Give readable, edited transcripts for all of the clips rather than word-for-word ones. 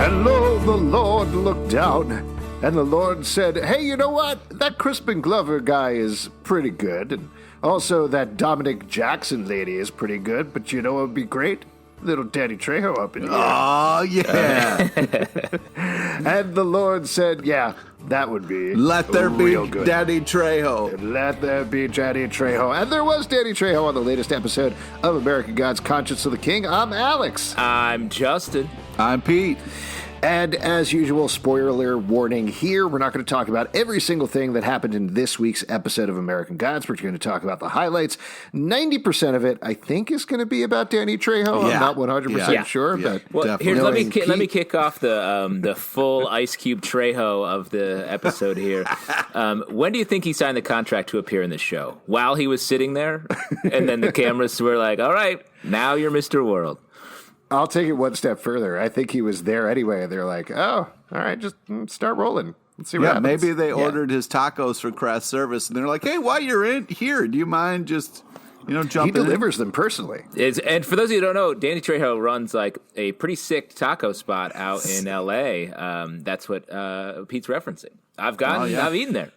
And lo, the Lord looked down, and the Lord said, hey, you know what? That Crispin Glover guy is pretty good. And also, that Dominic Jackson lady is pretty good. But you know what would be great? Little Danny Trejo up in here. Oh, yeah. And the Lord said, yeah, that would be Let there be real good. Danny Trejo. Let there be Danny Trejo. And there was Danny Trejo on the latest episode of American Gods, Conscience of the King. I'm Alex. I'm Justin. I'm Pete. And as usual, spoiler warning here, we're not going to talk about every single thing that happened in this week's episode of American Gods. We're going to talk about the highlights. 90% of it, I think, is going to be about Danny Trejo. Yeah. I'm not 100% sure. Yeah. But Well, here, let me kick off the full Ice Cube Trejo of the episode here. When do you think he signed the contract to appear in the show? While he was sitting there? And then the cameras were like, all right, now you're Mr. World. I'll take it one step further. I think he was there anyway. They're like, oh, all right, just start rolling. Let's see what happens. Maybe they ordered his tacos for craft service, and they're like, hey, while you're in here, do you mind just, jumping He delivers them personally. And for those of you who don't know, Danny Trejo runs like a pretty sick taco spot out in L.A. That's what Pete's referencing. I've eaten there.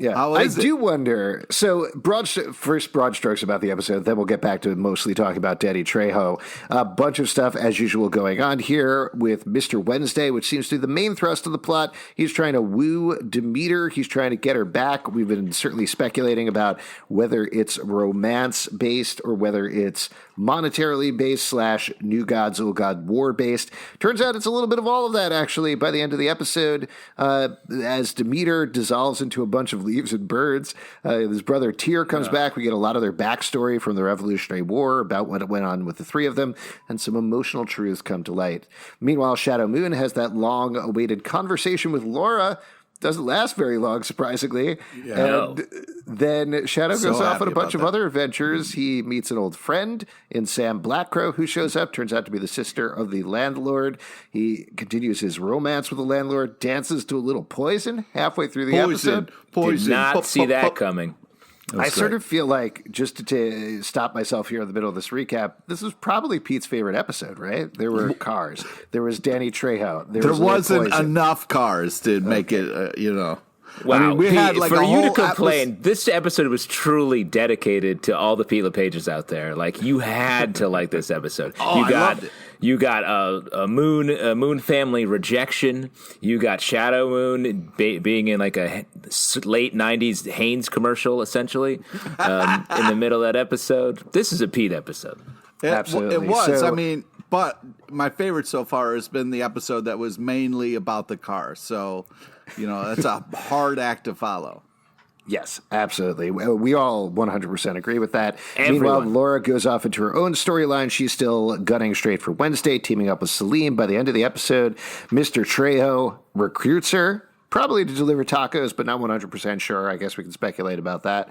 Yeah, I do wonder. So, first broad strokes about the episode, then we'll get back to mostly talking about Danny Trejo. A bunch of stuff, as usual, going on here with Mr. Wednesday, which seems to be the main thrust of the plot. He's trying to woo Demeter. He's trying to get her back. We've been certainly speculating about whether it's romance-based or whether it's monetarily based / New Gods, Old God War based. Turns out it's a little bit of all of that, actually, by the end of the episode. As Demeter dissolves into a bunch of leaves and birds, his brother Tyr comes back. We get a lot of their backstory from the Revolutionary War about what went on with the three of them, and some emotional truths come to light. Meanwhile, Shadow Moon has that long-awaited conversation with Laura. Doesn't last very long, surprisingly. Yeah. And then Shadow goes off on a bunch of other adventures. He meets an old friend in Sam Blackcrow, who shows up, turns out to be the sister of the landlord. He continues his romance with the landlord, dances to a little poison halfway through the episode. Did not see that coming. I sort of feel like, just to stop myself here in the middle of this recap, this was probably Pete's favorite episode, right? There were cars. There was Danny Trejo. There wasn't enough cars to make it, Wow. I mean, we had like for a you to whole complain, this episode was truly dedicated to all the Pete LePages out there. Like, you had to like this episode. I loved it. You got a moon family rejection. You got Shadow Moon being in like a late 90s Hanes commercial, essentially, in the middle of that episode. This is a Pete episode. Absolutely. It was. But my favorite so far has been the episode that was mainly about the car. So, that's a hard act to follow. Yes, absolutely. We all 100% agree with that. Everyone. Meanwhile, Laura goes off into her own storyline. She's still gunning straight for Wednesday, teaming up with Salim. By the end of the episode, Mr. Trejo recruits her, probably to deliver tacos, but not 100% sure. I guess we can speculate about that.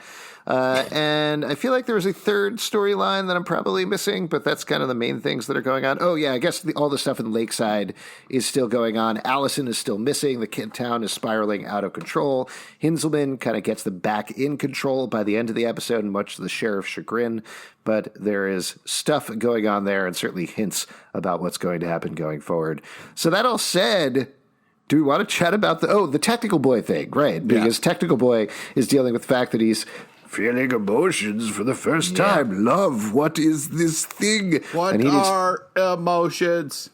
And I feel like there was a third storyline that I'm probably missing, but that's kind of the main things that are going on. Oh, yeah, I guess all the stuff in Lakeside is still going on. Allison is still missing. The town is spiraling out of control. Hinzelman kind of gets them back in control by the end of the episode, much to the sheriff's chagrin. But there is stuff going on there and certainly hints about what's going to happen going forward. So that all said, do we want to chat about the Technical Boy thing, right? Because Technical Boy is dealing with the fact that he's feeling emotions for the first time. Love, what is this thing? What are emotions?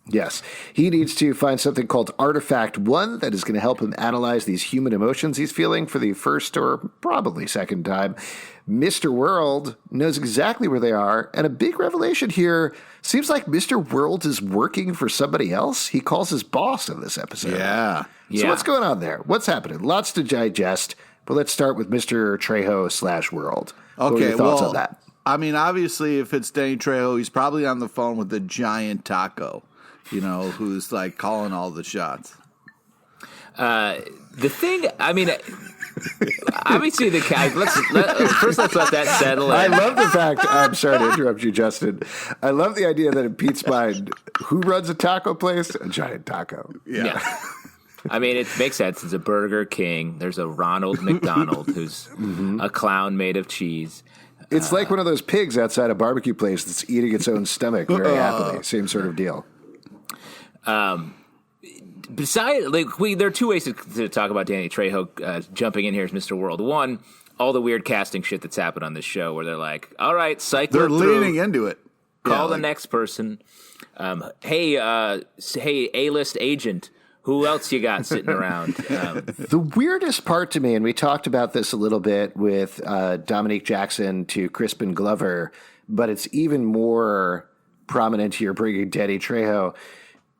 Yes. He needs to find something called Artifact 1 that is going to help him analyze these human emotions he's feeling for the first or probably second time. Mr. World knows exactly where they are, and a big revelation here, seems like Mr. World is working for somebody else. He calls his boss in this episode. Yeah. So what's going on there? What's happening? Lots to digest, but let's start with Mr. Trejo / World. What are your thoughts on that? I mean, obviously, if it's Danny Trejo, he's probably on the phone with the giant taco, who's like calling all the shots. The thing, I mean, obviously first let's let that settle in. I love the fact, I'm sorry to interrupt you, Justin. I love the idea that in Pete's mind, who runs a taco place? A giant taco. Yeah. I mean, it makes sense. It's a Burger King. There's a Ronald McDonald who's a clown made of cheese. It's like one of those pigs outside a barbecue place that's eating its own stomach very happily. Same sort of deal. Besides, there are two ways to talk about Danny Trejo jumping in here as Mr. World. One, all the weird casting shit that's happened on this show, where they're like, "All right, cycle They're it through, leaning into it. call the next person." Hey, A-list agent, who else you got sitting around? The weirdest part to me, and we talked about this a little bit with Dominique Jackson to Crispin Glover, but it's even more prominent here bringing Danny Trejo.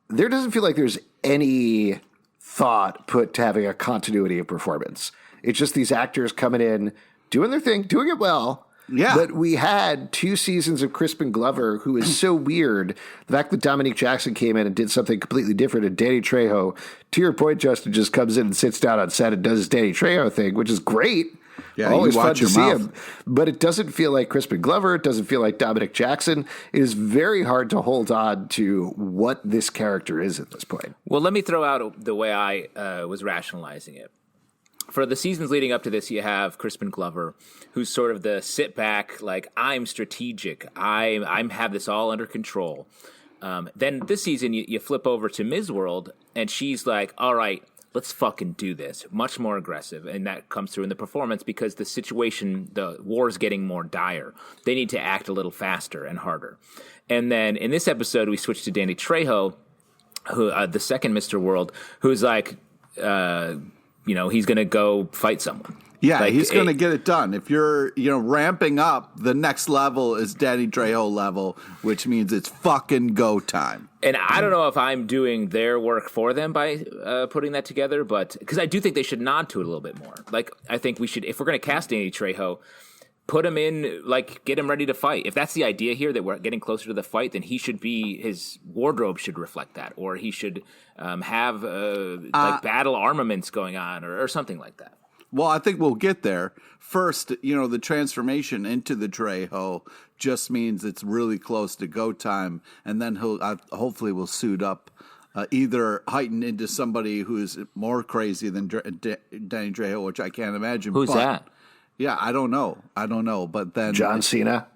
There doesn't feel like there's any thought put to having a continuity of performance. It's just these actors coming in, doing their thing, doing it well. Yeah. But we had 2 seasons of Crispin Glover, who is so weird. The fact that Dominique Jackson came in and did something completely different, and Danny Trejo, to your point, Justin, just comes in and sits down on set and does his Danny Trejo thing, which is great. Yeah, always you fun watch to your see mouth. him. But it doesn't feel like Crispin Glover. It doesn't feel like Dominic Jackson. It is very hard to hold on to what this character is at this point. Well, let me throw out the way I was rationalizing it. For the seasons leading up to this, you have Crispin Glover, who's sort of the sit back, like, I'm strategic. I have this all under control. Then this season, you flip over to Ms. World, and she's like, all right, let's fucking do this. Much more aggressive. And that comes through in the performance because the situation, the war is getting more dire. They need to act a little faster and harder. And then in this episode, we switch to Danny Trejo, who the second Mr. World, who's like, he's going to go fight someone. Yeah, Like, he's going to get it done. If you're, ramping up, the next level is Danny Trejo level, which means it's fucking go time. And I don't know if I'm doing their work for them by putting that together, but because I do think they should nod to it a little bit more. Like, I think we should, if we're going to cast Danny Trejo, put him in, like, get him ready to fight. If that's the idea here, that we're getting closer to the fight, then he should be, his wardrobe should reflect that, or he should have battle armaments going on, or something like that. Well, I think we'll get there. First, the transformation into the Trejo just means it's really close to go time, and then he'll hopefully will suit up, either heighten into somebody who's more crazy than Danny Trejo, which I can't imagine. Who's that? Yeah, I don't know. But then John Cena?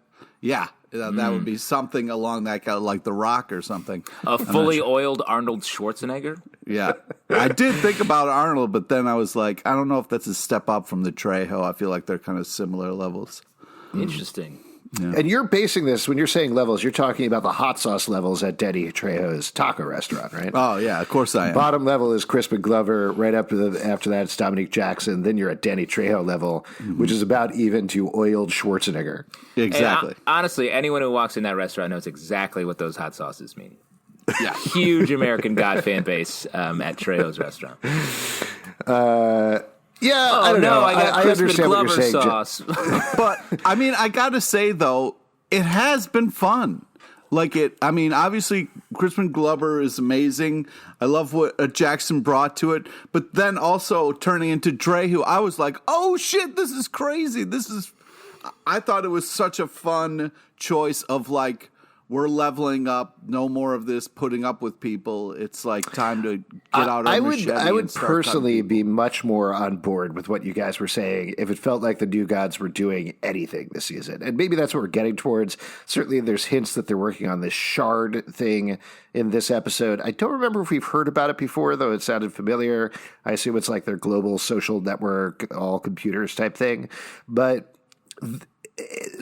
Yeah, that would be something along that guy, like The Rock or something. A fully oiled Arnold Schwarzenegger? Yeah. I did think about Arnold, but then I was like, I don't know if that's a step up from the Trejo. I feel like they're kind of similar levels. Interesting. Yeah. And you're basing this, when you're saying levels, you're talking about the hot sauce levels at Danny Trejo's taco restaurant, right? Oh, yeah, of course I am. Bottom level is Crispin Glover. Right after that, it's Dominique Jackson. Then you're at Danny Trejo level, which is about even to oiled Schwarzenegger. Exactly. And, honestly, anyone who walks in that restaurant knows exactly what those hot sauces mean. Yeah, huge American God fan base at Trejo's restaurant. Yeah, Oh, I don't know. I got Crispin understand what Glover you're saying. sauce. But, I got to say, though, it has been fun. Obviously, Crispin Glover is amazing. I love what Jackson brought to it. But then also turning into Trejo, I was like, oh, shit, this is crazy. I thought it was such a fun choice of, like, we're leveling up. No more of this putting up with people. It's like time to get out our machete. I would and start personally cutting be much more on board with what you guys were saying if it felt like the New Gods were doing anything this season. And maybe that's what we're getting towards. Certainly there's hints that they're working on this shard thing in this episode. I don't remember if we've heard about it before, though it sounded familiar. I assume it's like their global social network, all computers type thing. But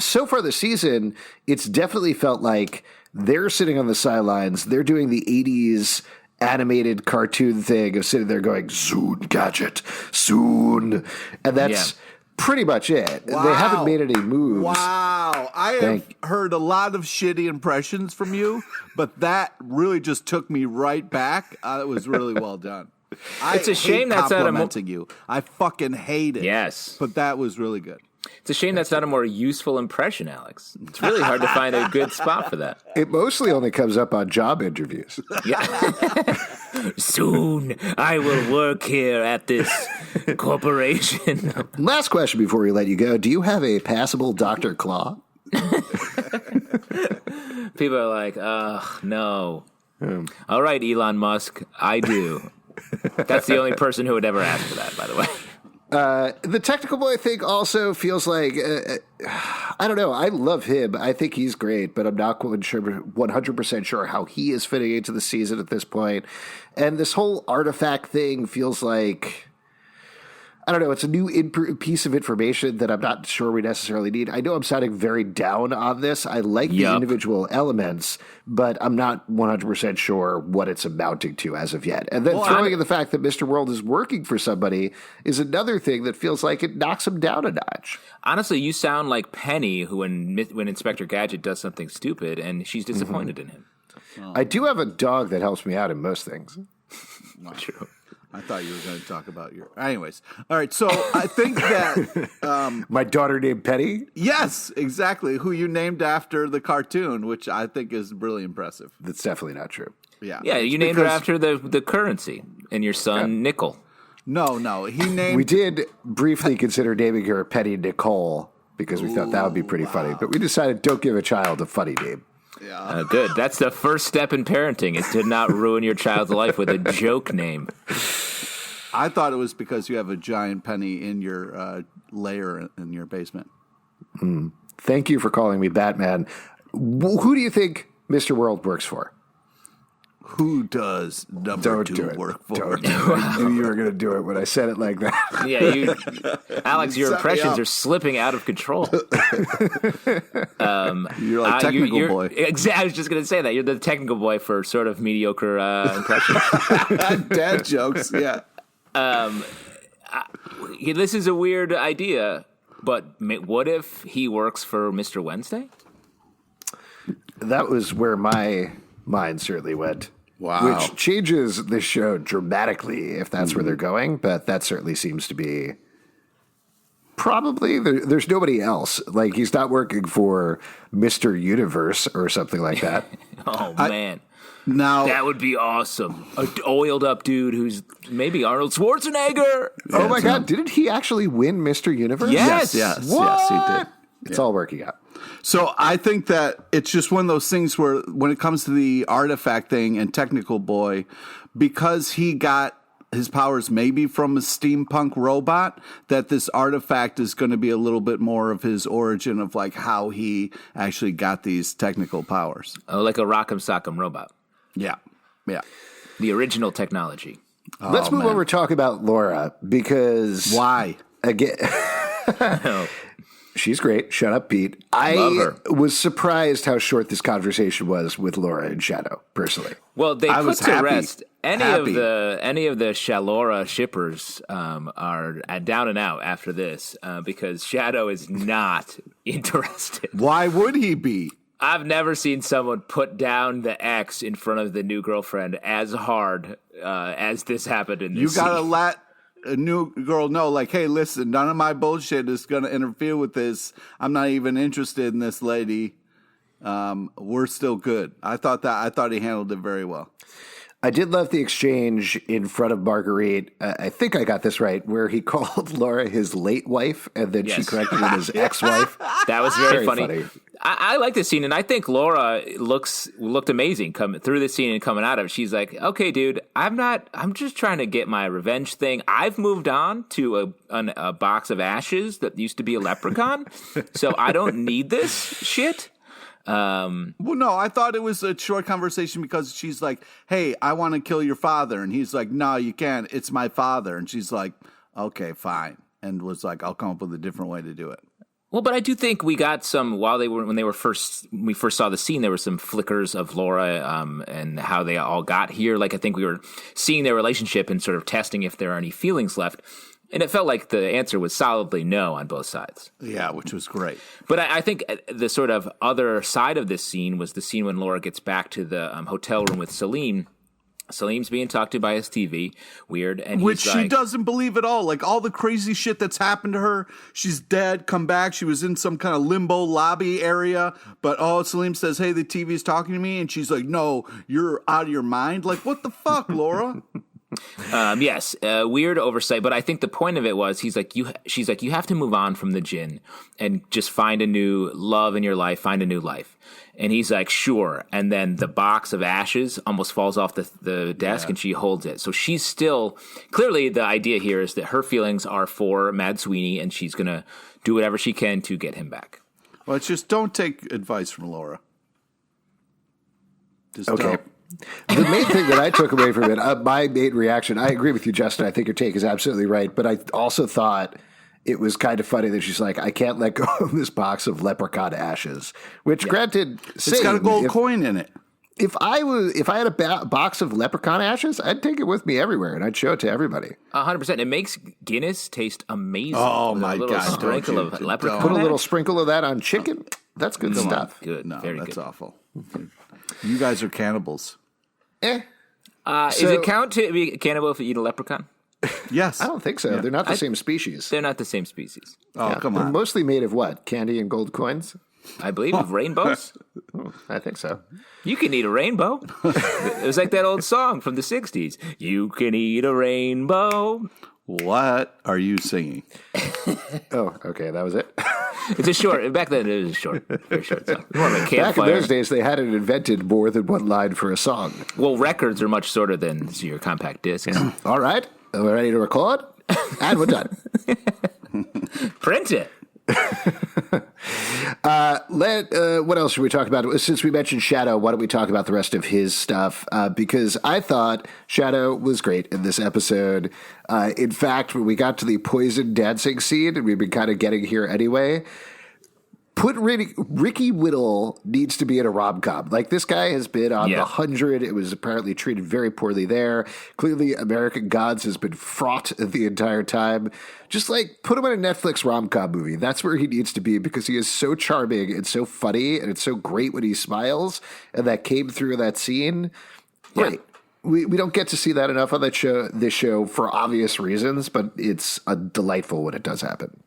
so far this season, it's definitely felt like they're sitting on the sidelines. They're doing the 80s animated cartoon thing of sitting there going, soon, gadget, soon. And that's pretty much it. Wow. They haven't made any moves. Wow. I have heard a lot of shitty impressions from you, but that really just took me right back. It was really well done. It's a shame that's not a complimenting you. I fucking hate it. Yes. But that was really good. It's a shame that's not a more useful impression, Alex. It's really hard to find a good spot for that. It mostly only comes up on job interviews. Yeah. Soon I will work here at this corporation. Last question before we let you go. Do you have a passable Dr. Claw? People are like, no. All right, Elon Musk, I do. That's the only person who would ever ask for that, by the way. The technical boy thing also feels like, I don't know. I love him. I think he's great, but I'm not 100% sure how he is fitting into the season at this point. And this whole artifact thing feels like, I don't know, it's a new piece of information that I'm not sure we necessarily need. I know I'm sounding very down on this. I like the individual elements, but I'm not 100% sure what it's amounting to as of yet. And then throwing in the fact that Mr. World is working for somebody is another thing that feels like it knocks him down a notch. Honestly, you sound like Penny, who when Inspector Gadget does something stupid, and she's disappointed in him. Oh. I do have a dog that helps me out in most things. Not true. I thought you were going to talk about your... Anyways. All right, so I think that... My daughter named Penny? Yes, exactly. Who you named after the cartoon, which I think is really impressive. That's definitely not true. Yeah, you named her after the currency and your son, Nickel. No. He named... We did briefly consider naming her Penny Nicole because we thought that would be pretty funny. But we decided don't give a child a funny name. Yeah. Good. That's the first step in parenting, is to not ruin your child's life with a joke name. I thought it was because you have a giant penny in your lair in your basement. Thank you for calling me Batman. Who do you think Mr. World works for? Who does number two work for? Don't do it. I knew you were going to do it when I said it like that. Yeah, Alex, your impressions are slipping out of control. You're like technical boy. Exactly. I was just going to say that. You're the technical boy for sort of mediocre impressions. Dad jokes, yeah. This is a weird idea, but what if he works for Mr. Wednesday? That was where my mind certainly went. Wow. Which changes this show dramatically if that's where they're going, but that certainly seems to be probably there's nobody else. Like, he's not working for Mr. Universe or something like that. Man. Now that would be awesome. A oiled up dude who's maybe Arnold Schwarzenegger. Oh my God. Didn't he actually win Mr. Universe? Yes, he did. It's all working out. So I think that it's just one of those things where when it comes to the artifact thing and technical boy, because he got his powers maybe from a steampunk robot, that this artifact is going to be a little bit more of his origin of like how he actually got these technical powers. Oh, like a Rock'em Sock'em robot. Yeah. The original technology. Let's move over to talk about Laura, because... Why? Again... She's great. Shut up, Pete. Love her. Was surprised how short this conversation was with Laura and Shadow, personally. Well, they put to rest any Happy. of the Shalora shippers are down and out after this because Shadow is not interested. Why would he be? I've never seen someone put down the X in front of the new girlfriend as hard as this happened in this You gotta scene. let a new girl know, like, hey, listen, none of my bullshit is gonna interfere with this. I'm not even interested in this lady. We're still good. I thought he handled it very well. I did love the exchange in front of Marguerite. I think I got this right, where he called Laura his late wife, and then she corrected him as ex-wife. That was very funny. funny. I like this scene, and I think Laura looked amazing coming through the scene and coming out of it. She's like, okay, dude, I'm just trying to get my revenge thing. I've moved on to a box of ashes that used to be a leprechaun, so I don't need this shit. Well, no, I thought it was a short conversation because she's like, hey, I want to kill your father. And he's like, no, you can't. It's my father. And she's like, okay, fine. And was like, I'll come up with a different way to do it. Well, but I do think we got some when we first saw the scene. There were some flickers of Laura and how they all got here. Like, I think we were seeing their relationship and sort of testing if there are any feelings left. And it felt like the answer was solidly no on both sides. Yeah, which was great. But I think the sort of other side of this scene was the scene when Laura gets back to the hotel room with Salim. Salim's being talked to by his TV. Weird. And which he's she like, doesn't believe at all. Like, all the crazy shit that's happened to her. She's dead, come back. She was in some kind of limbo lobby area. But, Salim says, hey, the TV's talking to me. And she's like, no, you're out of your mind. Like, what the fuck, Laura? Yes, weird oversight, but I think the point of it was she's like, you have to move on from the gin and just find a new love in your life, find a new life. And he's like, sure. And then the box of ashes almost falls off the desk and she holds it. So she's still, clearly the idea here is that her feelings are for Mad Sweeney and she's going to do whatever she can to get him back. Well, it's just don't take advice from Laura. Just Okay. don't. The main thing that I took away from it, my main reaction, I agree with you, Justin. I think your take is absolutely right. But I also thought it was kind of funny that she's like, I can't let go of this box of leprechaun ashes, which granted, It's got a gold coin in it. If I had a box of leprechaun ashes, I'd take it with me everywhere and I'd show it to everybody. 100%. It makes Guinness taste amazing. Oh, with my a little God, sprinkle don't of you- leprechaun. Put a little ash. sprinkle of that on chicken. That's good stuff. Good. No, Very that's good. awful. You guys are cannibals. Eh, Does it count to be a cannibal if you eat a leprechaun? Yes. I don't think so. They're not the same species. They're not the same species. Oh, Yeah, come they're on. mostly made of what? Candy and gold coins? I believe of rainbows. I think so. You can eat a rainbow. It was like that old song from the 60s. You can eat a rainbow. What are you singing? Oh, okay, that was it. It's a short, back then it was a short, very short song. More of a Back in campfire. those days, they hadn't invented more than one line for a song. Well, records are much shorter than your compact discs. All right, we're ready to record, and we're done. Print it. What else should we talk about? Since we mentioned Shadow, why don't we talk about the rest of his stuff? Because I thought Shadow was great in this episode. In fact, when we got to the poison dancing scene, and we've been kind of getting here anyway, Ricky Whittle needs to be in a rom-com. Like, this guy has been on The 100. It was apparently treated very poorly there. Clearly, American Gods has been fraught the entire time. Just, like, put him in a Netflix rom-com movie. That's where he needs to be because he is so charming and so funny, and it's so great when he smiles, and that came through that scene. Great. We don't get to see that enough on this show for obvious reasons, but it's delightful when it does happen.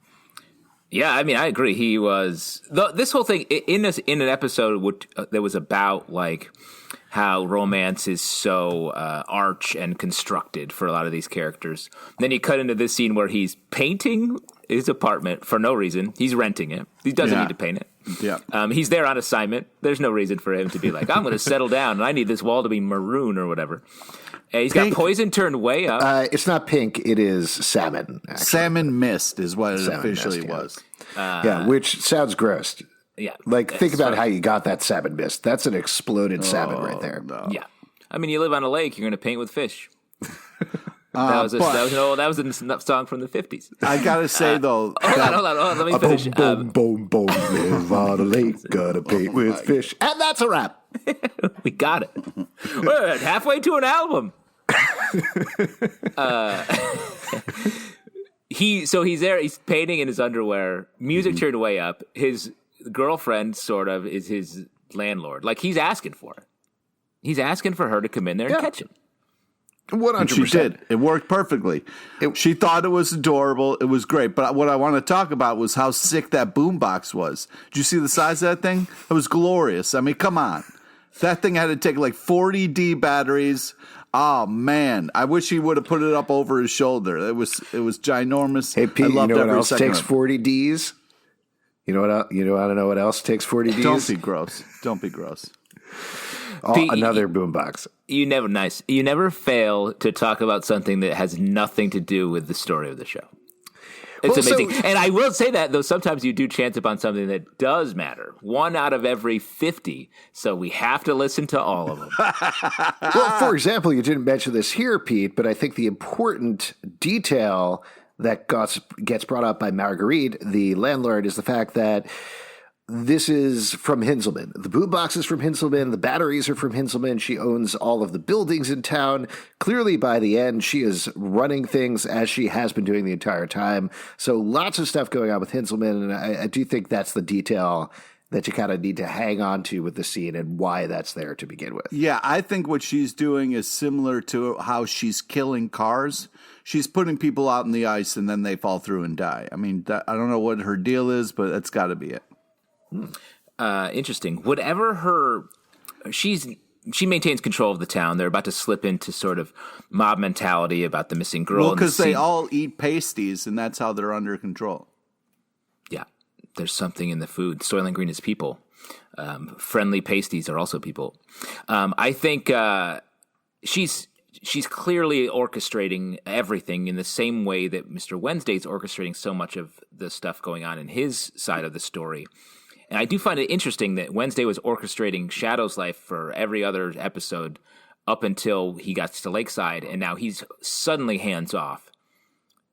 Yeah, I mean, I agree. He was this whole thing in an episode that was about like how romance is so arch and constructed for a lot of these characters. Then you cut into this scene where he's painting his apartment for no reason. He's renting it. He doesn't need to paint it. Yeah. He's there on assignment. There's no reason for him to be like, I'm going to settle down and I need this wall to be maroon or whatever. He's got poison turned way up. It's not pink. It is salmon. Actually. Salmon mist is what it Salmon officially mist, was. Which sounds gross. Yeah. Like, think about how you got that salmon mist. That's an exploded salmon right there. No. Yeah. I mean, you live on a lake, you're going to paint with fish. That was a song from the 50s. I gotta say though, Hold on. Let me finish. Boom, boom, boom, live on a lake, gotta paint with fish. And that's a wrap. We got it. We're halfway to an album. He's there. He's painting in his underwear. Music turned way up. His girlfriend sort of is his landlord. Like, he's asking for it. He's asking for her to come in there and catch him. 100%. and she did. It worked perfectly. She thought it was adorable. It was great. But what I want to talk about was how sick that boombox was. Did you see the size of that thing? It was glorious. I mean, come on. That thing had to take like 40 D batteries. Oh man, I wish he would have put it up over his shoulder. It was ginormous. Hey Pete, I loved you know what every else second takes of it. 40 Ds? You know what? You know how to know what else takes 40 Ds? Don't be gross. Don't be gross. Pete, Another boombox. You never fail to talk about something that has nothing to do with the story of the show. It's Well, amazing. And I will say that, though, sometimes you do chance upon something that does matter. 1 out of every 50. So we have to listen to all of them. Well, for example, you didn't mention this here, Pete, but I think the important detail that gets brought up by Marguerite, the landlord, is the fact that this is from Hinzelman. The boombox is from Hinzelman. The batteries are from Hinzelman. She owns all of the buildings in town. Clearly, by the end, she is running things as she has been doing the entire time. So lots of stuff going on with Hinzelman, and I do think that's the detail that you kind of need to hang on to with the scene and why that's there to begin with. Yeah, I think what she's doing is similar to how she's killing cars. She's putting people out in the ice and then they fall through and die. I mean, I don't know what her deal is, but that's got to be it. Interesting. She's she maintains control of the town. They're about to slip into sort of mob mentality about the missing girl. Well, because they all eat pasties, and that's how they're under control. Yeah, there's something in the food. Soylent Green is people. Friendly pasties are also people. I think she's clearly orchestrating everything in the same way that Mr. Wednesday's orchestrating so much of the stuff going on in his side of the story. And I do find it interesting that Wednesday was orchestrating Shadow's life for every other episode up until he got to Lakeside, and now he's suddenly hands off.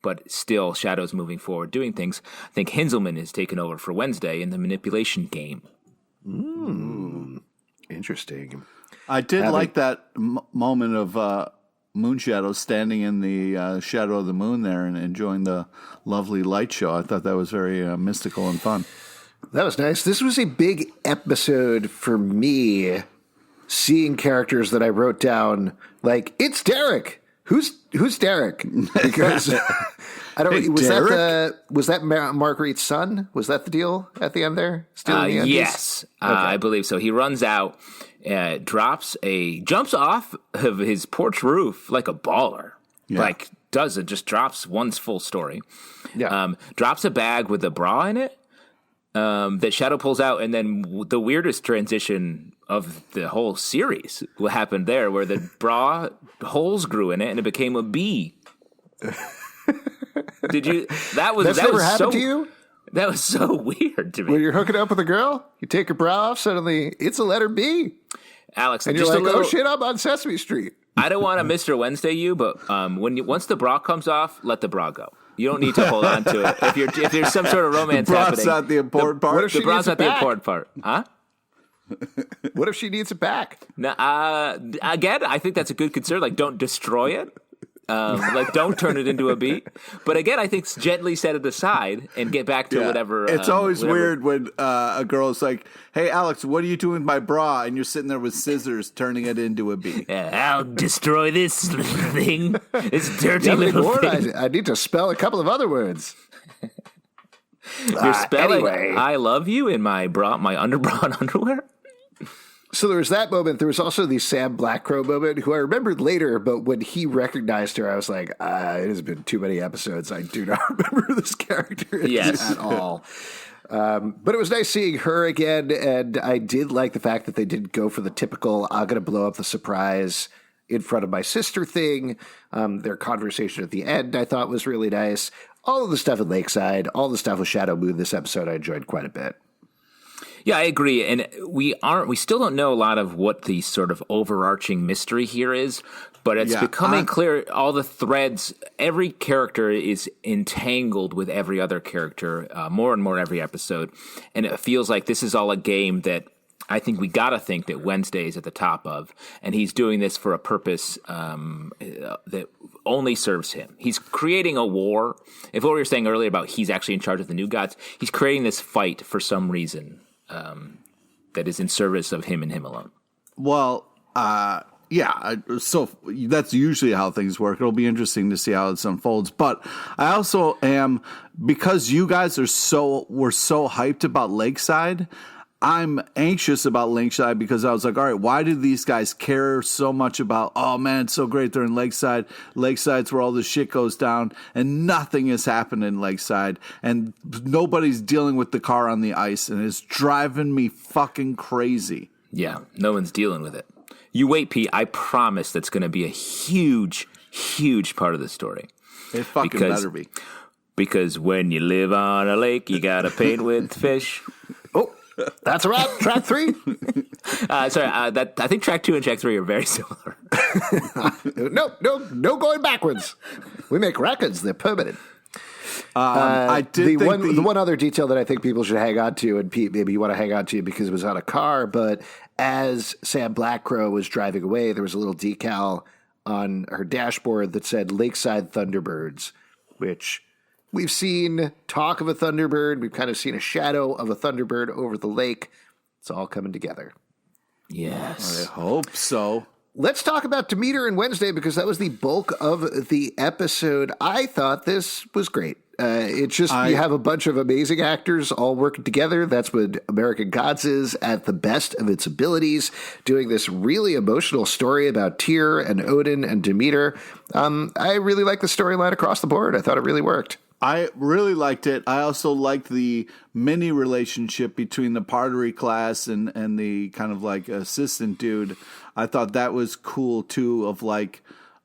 But still, Shadow's moving forward, doing things. I think Hinzelman has taken over for Wednesday in the manipulation game. Interesting. I did like that moment of Moonshadow standing in the shadow of the moon there and enjoying the lovely light show. I thought that was very mystical and fun. That was nice. This was a big episode for me, seeing characters that I wrote down like, it's Derek. Who's Derek? Because I don't. Hey, was that Marguerite's son? Was that the deal at the end there? Yes, okay. I believe so. He runs out, jumps off of his porch roof like a baller. Yeah. Just drops one's full story. Yeah. Drops a bag with a bra in it. That Shadow pulls out, and then the weirdest transition of the whole series, what happened there, where the bra holes grew in it, and it became a bee. Did you? That never was happened to you? That was so weird to me. When you're hooking up with a girl, you take her bra off, suddenly it's a letter B. Alex, and you're like, oh shit, I'm on Sesame Street. I don't want to Mr. Wednesday you, but once the bra comes off, let the bra go. You don't need to hold on to it. If there's some sort of romance happening, the bra's not the important part. What if the she bra's needs not the important part, huh? What if she needs it back? Again, I think that's a good concern. Like, don't destroy it. Don't turn it into a beat. But again, I think gently set it aside and get back to whatever. It's always weird when a girl's like, "Hey, Alex, what are you doing with my bra?" And you're sitting there with scissors turning it into a bee. I'll destroy this thing. This dirty little thing. I need to spell a couple of other words. You're spelling anyway. "I love you" in my underbra and underwear. So there was that moment. There was also the Sam Blackcrow moment, who I remembered later, but when he recognized her, I was like, it has been too many episodes. I do not remember this character at all. But it was nice seeing her again, and I did like the fact that they didn't go for the typical, I'm going to blow up the surprise in front of my sister thing. Their conversation at the end, I thought, was really nice. All of the stuff at Lakeside, all the stuff with Shadow Moon this episode, I enjoyed quite a bit. Yeah, I agree. And we still don't know a lot of what the sort of overarching mystery here is, but it's becoming clear all the threads, every character is entangled with every other character more and more every episode. And it feels like this is all a game that I think we got to think that Wednesday is at the top of, and he's doing this for a purpose that only serves him. He's creating a war. If what we were saying earlier about he's actually in charge of the New Gods, he's creating this fight for some reason. That is in service of him and him alone. Well, so that's usually how things work. It'll be interesting to see how this unfolds. But I also am, because you guys were so hyped about Lakeside, I'm anxious about Lakeside because I was like, all right, why do these guys care so much about, oh man, it's so great they're in Lakeside. Lakeside's where all the shit goes down, and nothing has happened in Lakeside, and nobody's dealing with the car on the ice, and it's driving me fucking crazy. Yeah, no one's dealing with it. You wait, Pete. I promise that's going to be a huge, huge part of the story. It fucking better be. Because when you live on a lake, you got to paint with fish. Oh. That's a wrap. Track 3. I think track 2 and track 3 are very similar. No going backwards. We make records; they're permanent. I did the one other detail that I think people should hang on to, and Pete, maybe you want to hang on to because it was on a car, but as Sam Blackcrow was driving away, there was a little decal on her dashboard that said Lakeside Thunderbirds, which we've seen talk of a Thunderbird. We've kind of seen a shadow of a Thunderbird over the lake. It's all coming together. Yes. I hope so. Let's talk about Demeter and Wednesday because that was the bulk of the episode. I thought this was great. It's just you have a bunch of amazing actors all working together. That's what American Gods is at the best of its abilities, doing this really emotional story about Tyr and Odin and Demeter. I really like the storyline across the board. I thought it really worked. I really liked it. I also liked the mini relationship between the party class and the kind of like assistant dude. I thought that was cool too, of like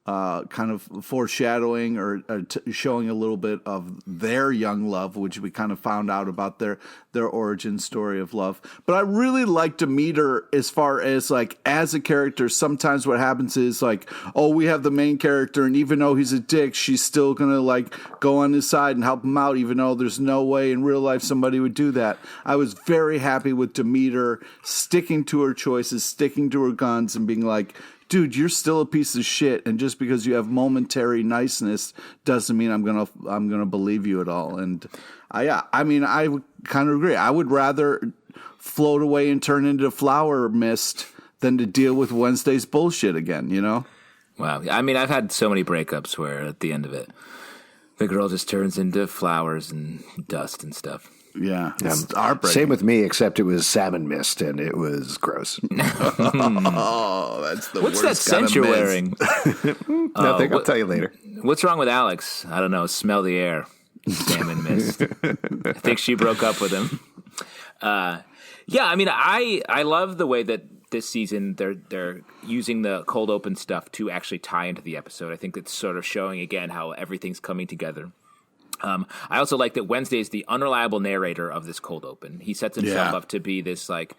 kind of foreshadowing or showing a little bit of their young love, which we kind of found out about their origin story of love. But I really like Demeter as far as like as a character. Sometimes what happens is like, oh, we have the main character, and even though he's a dick, she's still gonna like go on his side and help him out, even though there's no way in real life somebody would do that. I was very happy with Demeter sticking to her choices, sticking to her guns, and being like, dude, you're still a piece of shit, and just because you have momentary niceness doesn't mean I'm gonna believe you at all. And I mean, I kind of agree. I would rather float away and turn into flower mist than to deal with Wednesday's bullshit again. You know? Wow. I mean, I've had so many breakups where at the end of it, the girl just turns into flowers and dust and stuff. Yeah, it's heartbreaking. Same with me, except it was salmon mist, and it was gross. Oh, that's the What's worst that kind of scent you're mist. wearing? Nothing. I'll tell you later. What's wrong with Alex? I don't know. Smell the air. Salmon mist. I think she broke up with him. Yeah, I mean, I love the way that this season they're using the cold open stuff to actually tie into the episode. I think it's sort of showing again how everything's coming together. I also like that Wednesday is the unreliable narrator of this cold open. He sets himself up to be this like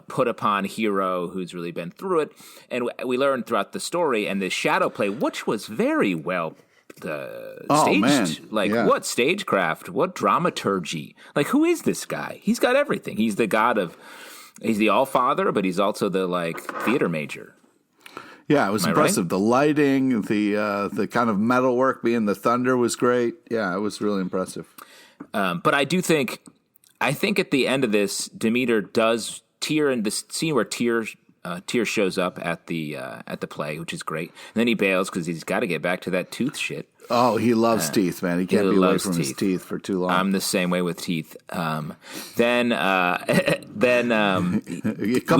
put upon hero who's really been through it, and we learned throughout the story and the shadow play, which was very well staged. Man. Like what stagecraft, what dramaturgy? Like who is this guy? He's got everything. He's the god of. He's the all father, but he's also the like theater major. Yeah, it was impressive. Right? The lighting, the kind of metalwork being the thunder was great. Yeah, it was really impressive. But I think at the end of this, Demeter does Tyr in the scene where Tyr shows up at the play, which is great. And then he bails because he's got to get back to that tooth shit. Oh, he loves teeth, man. He can't be away from his teeth for too long. I'm the same way with teeth. Then come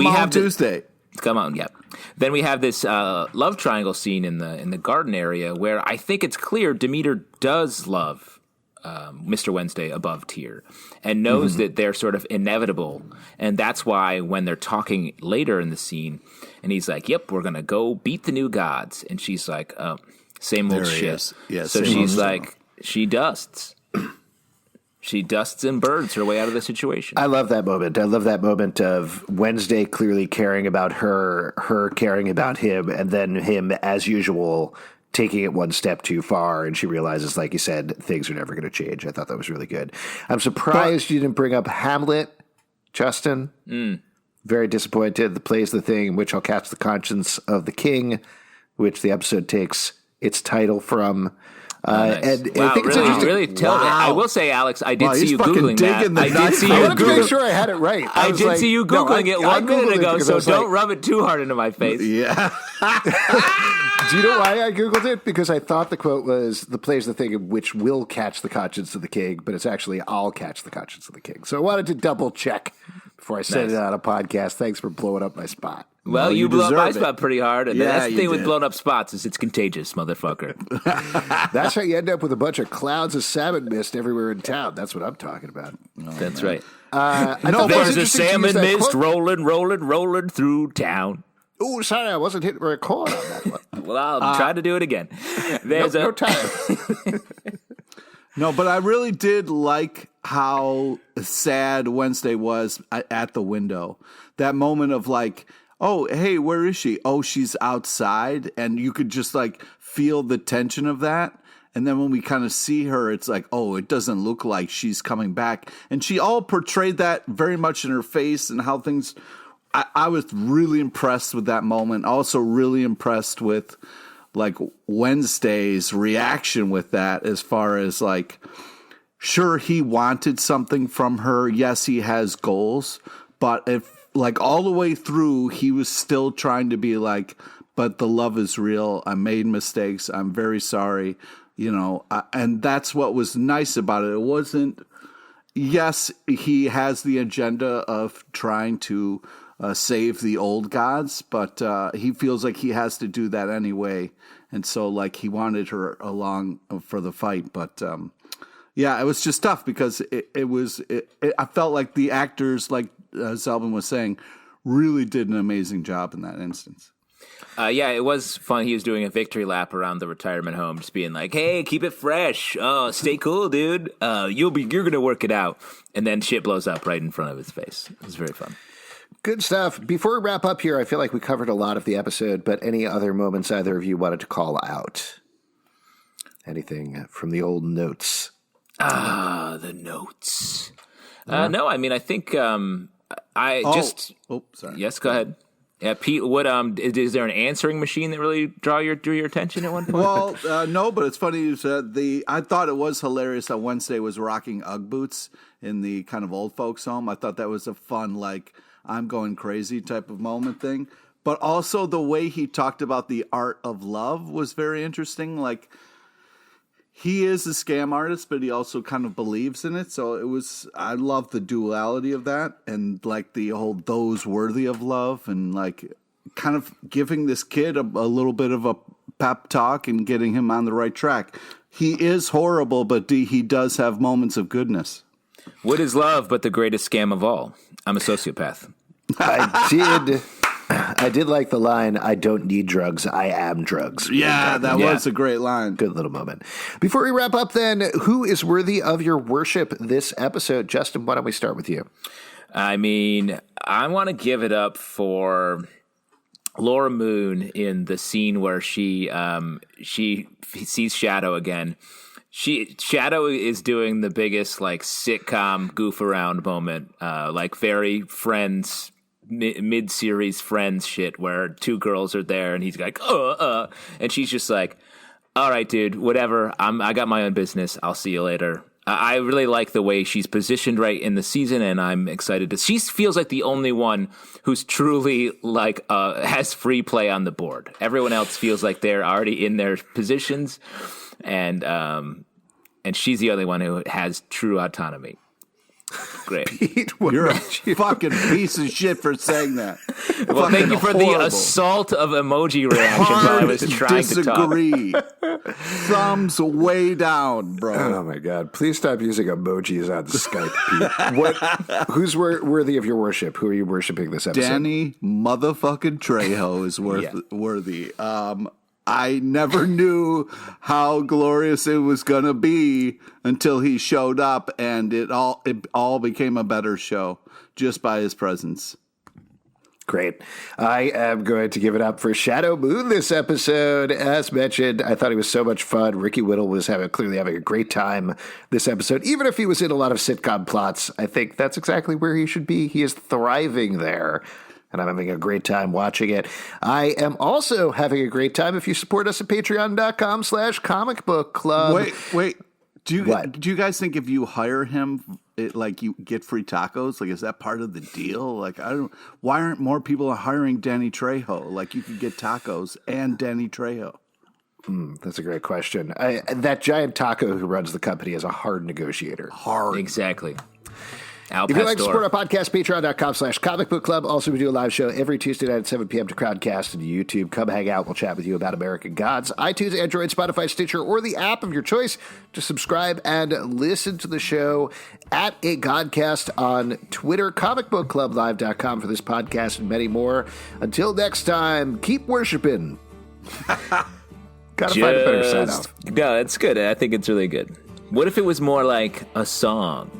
on Tuesday. Come on, yeah. Then we have this love triangle scene in the garden area where I think it's clear Demeter does love Mr. Wednesday above Tyr and knows that they're sort of inevitable. And that's why when they're talking later in the scene and he's like, yep, we're going to go beat the new gods. And she's like, same old shit. Yeah, so she's like, she dusts. She dusts and birds her way out of the situation. I love that moment. I love that moment of Wednesday clearly caring about her caring about him, and then him, as usual, taking it one step too far, and she realizes, like you said, things are never going to change. I thought that was really good. I'm surprised you didn't bring up Hamlet, Justin. Very disappointed. The play's the thing which I'll catch the conscience of the king, which the episode takes its title from. Nice. And wow, I think really tell me. I will say, Alex, I did see you Googling that. I did see I you wanted to make sure I had it right. I did see you Googling it 1 minute ago, so don't rub it too hard into my face. Yeah. Do you know why I Googled it? Because I thought the quote was, the play's the thing which will catch the conscience of the king, but it's actually, I'll catch the conscience of the king. So I wanted to double check before I said it on a podcast. Thanks for blowing up my spot. Well, you blew up my spot pretty hard, and that's the thing with blown up spots is it's contagious, motherfucker. That's how you end up with a bunch of clouds of salmon mist everywhere in town. That's what I'm talking about. That's right. There's a salmon mist rolling through town. Oh, sorry, I wasn't hitting record on that one. Well, I'll try to do it again. There's no time. No, but I really did like how sad Wednesday was at the window. That moment of like, oh, hey, where is she? Oh, she's outside. And you could just like feel the tension of that. And then when we kind of see her, it's like, oh, it doesn't look like she's coming back. And she all portrayed that very much in her face and how things. I was really impressed with that moment. Also really impressed with like Wednesday's reaction with that, as far as like, sure, he wanted something from her. Yes, he has goals, but if like all the way through, he was still trying to be like, but the love is real. I made mistakes. I'm very sorry. And that's what was nice about it. It wasn't, yes, he has the agenda of trying to save the old gods, but he feels like he has to do that anyway. And so, like, he wanted her along for the fight. But, it was just tough because I felt like the actors, like Zelvin was saying, really did an amazing job in that instance. It was fun. He was doing a victory lap around the retirement home, just being like, "Hey, keep it fresh. Oh, stay cool, dude. You're gonna work it out." And then shit blows up right in front of his face. It was very fun. Good stuff. Before we wrap up here, I feel like we covered a lot of the episode, but any other moments either of you wanted to call out? Anything from the old notes? The notes. No, I mean, I think sorry. Yes, go ahead. Yeah, Pete, what is there an answering machine that really drew your attention at one point? Well, no, but it's funny you said I thought it was hilarious that Wednesday was rocking Ugg boots in the kind of old folks home. I thought that was a fun, like, I'm going crazy type of moment thing. But also the way he talked about the art of love was very interesting. Like, he is a scam artist, but he also kind of believes in it. So I love the duality of that, and like the whole those worthy of love, and like kind of giving this kid a little bit of a pep talk and getting him on the right track. He is horrible, but he does have moments of goodness. What is love but the greatest scam of all? I'm a sociopath. I did like the line, "I don't need drugs, I am drugs." Yeah, that was a great line. Good little moment. Before we wrap up then, who is worthy of your worship this episode? Justin, why don't we start with you? I mean, I want to give it up for Laura Moon in the scene where she sees Shadow again. Shadow is doing the biggest like sitcom goof around moment, like very Friends mid-series Friends shit, where two girls are there and he's like, and she's just like, "All right, dude, whatever. I got my own business. I'll see you later." I really like the way she's positioned right in the season, and I'm excited to. She feels like the only one who's truly like has free play on the board. Everyone else feels like they're already in their positions, and she's the only one who has true autonomy. Great. Pete, you're a fucking piece of shit for saying that. Well, thank you for the assault of emoji reactions while I was trying to talk. Thumbs way down, bro. Oh my God! Please stop using emojis on Skype, Pete. Who's worthy of your worship? Who are you worshiping this episode? Danny motherfucking Trejo is worthy. I never knew how glorious it was going to be until he showed up, and it all became a better show just by his presence. Great. I am going to give it up for Shadow Moon this episode. As mentioned, I thought he was so much fun. Ricky Whittle was clearly having a great time this episode. Even if he was in a lot of sitcom plots, I think that's exactly where he should be. He is thriving there, and I'm having a great time watching it. I am also having a great time if you support us at patreon.com/comicbookclub. Wait. Do you guys think if you hire him, you get free tacos? Like, is that part of the deal? Like, why aren't more people hiring Danny Trejo? Like, you could get tacos and Danny Trejo. That's a great question. That giant taco who runs the company is a hard negotiator. Hard. Exactly. If you'd like to support our podcast, patreon.com/comicbookclub. Also, we do a live show every Tuesday night at 7 p.m. to Crowdcast and YouTube. Come hang out. We'll chat with you about American Gods. iTunes, Android, Spotify, Stitcher, or the app of your choice. Just subscribe and listen to the show at a Godcast on Twitter, comicbookclublive.com for this podcast and many more. Until next time, keep worshiping. Gotta find a better sign off. No, it's good. I think it's really good. What if it was more like a song?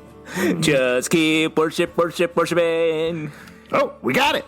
Just keep worshiping. Oh, we got it.